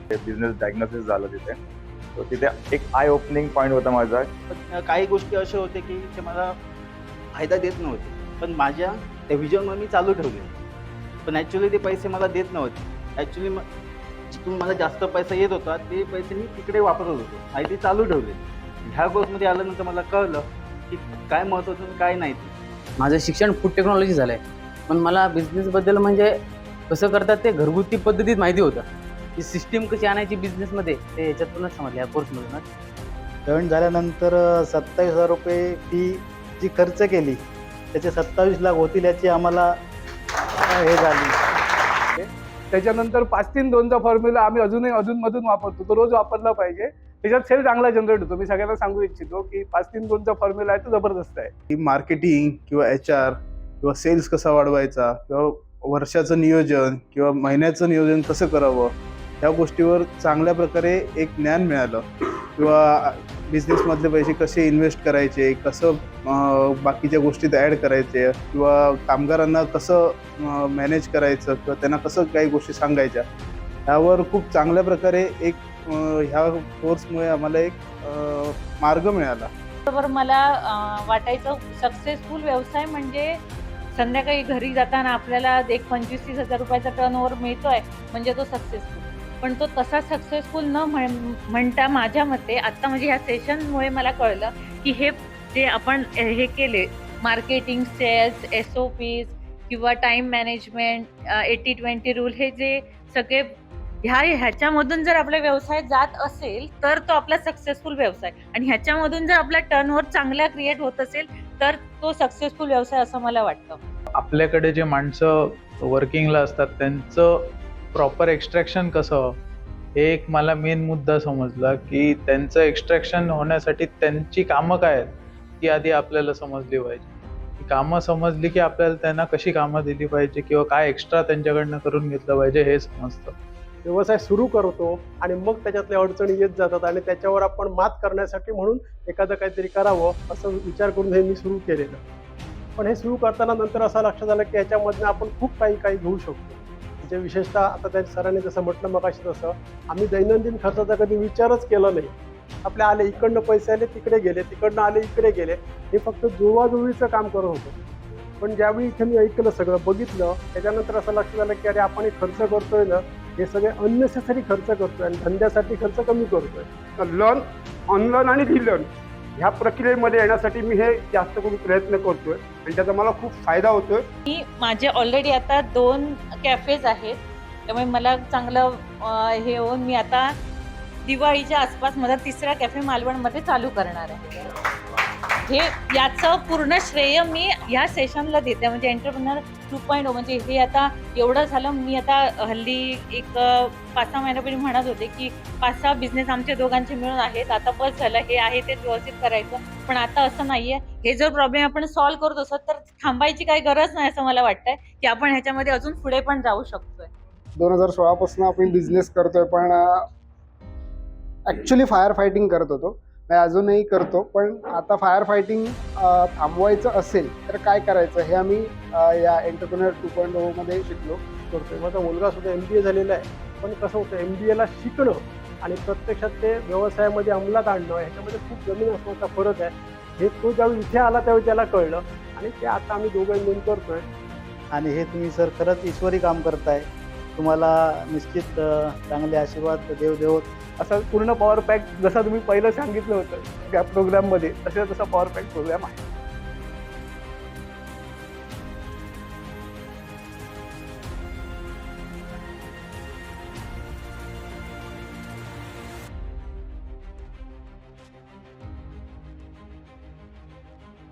Business diagnosis झालं तिथे. तर तिथे एक आय ओपनिंग पॉईंट होता माझा. पण काही गोष्टी अशा होत्या की ते मला फायदा देत नव्हते. पण माझ्या त्या व्हिजनवर मी चालू ठेवले. पण ॲक्च्युली ते पैसे मला देत नव्हते. ॲक्च्युली जिथून मला जास्त पैसा येत होता ते पैसे मी तिकडे वापरत होतो आणि ते चालू ठेवले. ह्या कोर्समध्ये आल्यानंतर मला कळलं की काय महत्त्वाचं आणि काय नाही ते. माझं शिक्षण फूड टेक्नॉलॉजी झालं आहे, पण मला बिझनेसबद्दल म्हणजे कसं करतात ते घरगुती पद्धतीत माहिती होतं. की सिस्टीम कशी आणायची बिझनेसमध्ये ते याच्यातूनच समजलं या कोर्समधूनच. जॉईन झाल्यानंतर 27,000 रुपये फी जी खर्च केली त्याचे 27 लाख होतील याची आम्हाला हे झाली. त्याच्यानंतर 5-3-2चा फॉर्म्युला आम्ही अधूनमधून वापरतो, तो रोज वापरला पाहिजे. त्याच्यात सेल चांगला जनरेट होतो. मी सगळ्यांना सांगू इच्छितो की 5-3-2चा फॉर्म्युला आहे तो जबरदस्त आहे. की मार्केटिंग किंवा HR किंवा सेल्स कसा वाढवायचा किंवा वर्षाचं नियोजन किंवा महिन्याचं नियोजन कसं करावं ह्या गोष्टीवर चांगल्या प्रकारे एक ज्ञान मिळालं. किंवा बिझनेसमधले पैसे कसे इन्व्हेस्ट करायचे, कसं बाकीच्या गोष्टीत ॲड करायचे किंवा कामगारांना कसं मॅनेज करायचं किंवा त्यांना कसं काही गोष्टी सांगायच्या ह्यावर खूप चांगल्या प्रकारे एक ह्या कोर्समुळे आम्हाला एक मार्ग मिळाला. बरोबर मला वाटायचं सक्सेसफुल व्यवसाय म्हणजे संध्याकाळी घरी जाताना आपल्याला एक 25-30 हजार रुपयाचा टर्नओव्हर मिळतोय म्हणजे तो सक्सेसफुल. पण तो तसा सक्सेसफुल न म्हणता माझ्या मते आता म्हणजे ह्या सेशनमुळे मला कळलं की हे जे आपण हे केले मार्केटिंग, सेल्स, SOPs किंवा टाईम मॅनेजमेंट, 80-20 रूल, हे जे सगळे ह्याच्यामधून जर आपला व्यवसाय जात असेल तर तो आपला सक्सेसफुल व्यवसाय, आणि ह्याच्यामधून जर आपला टर्नओव्हर चांगला क्रिएट होत असेल तर तो सक्सेसफुल व्यवसाय असं मला वाटतं. आपल्याकडे जे माणसं वर्किंगला असतात त्यांचं प्रॉपर एक्स्ट्रॅक्शन कसं, हे एक मला मेन मुद्दा समजला की त्यांचं एक्स्ट्रॅक्शन होण्यासाठी त्यांची कामं काय आहेत ती आधी आपल्याला समजली पाहिजे. ती कामं समजली की आपल्याला त्यांना कशी कामं दिली पाहिजे किंवा काय एक्स्ट्रा त्यांच्याकडनं करून घेतलं पाहिजे हे समजतं. व्यवसाय सुरू करतो आणि मग त्याच्यातल्या अडचणी येत जातात आणि त्याच्यावर आपण मात करण्यासाठी म्हणून एखादं काहीतरी करावं असं विचार करून हे मी सुरू केलेलं. पण हे सुरू करताना नंतर असं लक्षात आलं की ह्याच्यामधनं आपण खूप काही घेऊ शकतो. म्हणजे विशेषतः आता त्या सरांनी जसं म्हटलं मगाशी तसं आम्ही दैनंदिन खर्चाचा कधी विचारच केला नाही. आपले आले इकडनं पैसे आले तिकडे गेले, तिकडनं आले इकडे गेले, हे फक्त जुळवाजुळवीचं काम करत होतं. पण ज्यावेळी इथे मी ऐकलं, सगळं बघितलं, त्याच्यानंतर असं लक्षात आलं की अरे आपण हे खर्च करतोय ना, हे सगळे अननेसेसरी खर्च करतोय आणि धंद्यासाठी खर्च कमी करतोय. तर लर्न, ऑनलर्न आणि रिलर्न ह्या प्रक्रियेमध्ये येण्यासाठी मी हे जास्त करून प्रयत्न करतोय आणि त्याचा मला खूप फायदा होतोय. मी माझे ऑलरेडी आता 2 कॅफेज आहेत, त्यामुळे मला चांगलं हे होऊन मी आता दिवाळीच्या आसपास माझा 3रा कॅफे मालवणमध्ये चालू करणार आहे. हे याचं पूर्ण श्रेय मी या सेशनला देते. म्हणजे एंटरप्रेन्योर 2.0 म्हणजे हे आता एवढं झालं. मी आता हल्ली एक 5-6 महिन्यापूर्वी म्हणत होते की 5-6 बिझनेस आमचे दोघांचे मिळून आहेत, आता बस झालं, हे आहे ते व्यवस्थित करायचं. पण आता असं नाहीये. हे जर प्रॉब्लेम आपण सॉल्व्ह करत असत तर थांबायची काही गरज नाही असं मला वाटतंय की आपण ह्याच्यामध्ये अजून पुढे पण जाऊ शकतोय. 2016 पासून आपण बिझनेस करतोय, पण ॲक्च्युली फायर फायटिंग करत होतो. मी अजूनही करतो, पण आता फायर फायटिंग थांबवायचं असेल तर काय करायचं हे आम्ही या एंटरप्रेन्योर 2.0 मध्ये शिकलो करतोय. माझा मुलगा सुद्धा MBA झालेला आहे. पण कसं होतं, MBAला शिकणं आणि प्रत्यक्षात ते व्यवसायामध्ये अंमलात आणणं ह्याच्यामध्ये खूप जमीन असण्याचा फरक आहे. हे तो ज्यावेळी इथे आला त्यावेळी त्याला कळलं आणि ते आता आम्ही दोघं मिळून करतोय. आणि हे तुम्ही सर खरंच ईश्वरी काम करताय. तुम्हाला निश्चित चांगले आशीर्वाद देव देवोत. असा पूर्ण पॉवर पॅक जसा तुम्ही पहिलं सांगितलं होतं त्या प्रोग्राममध्ये तसा पॉवर पॅक प्रोग्राम आहे.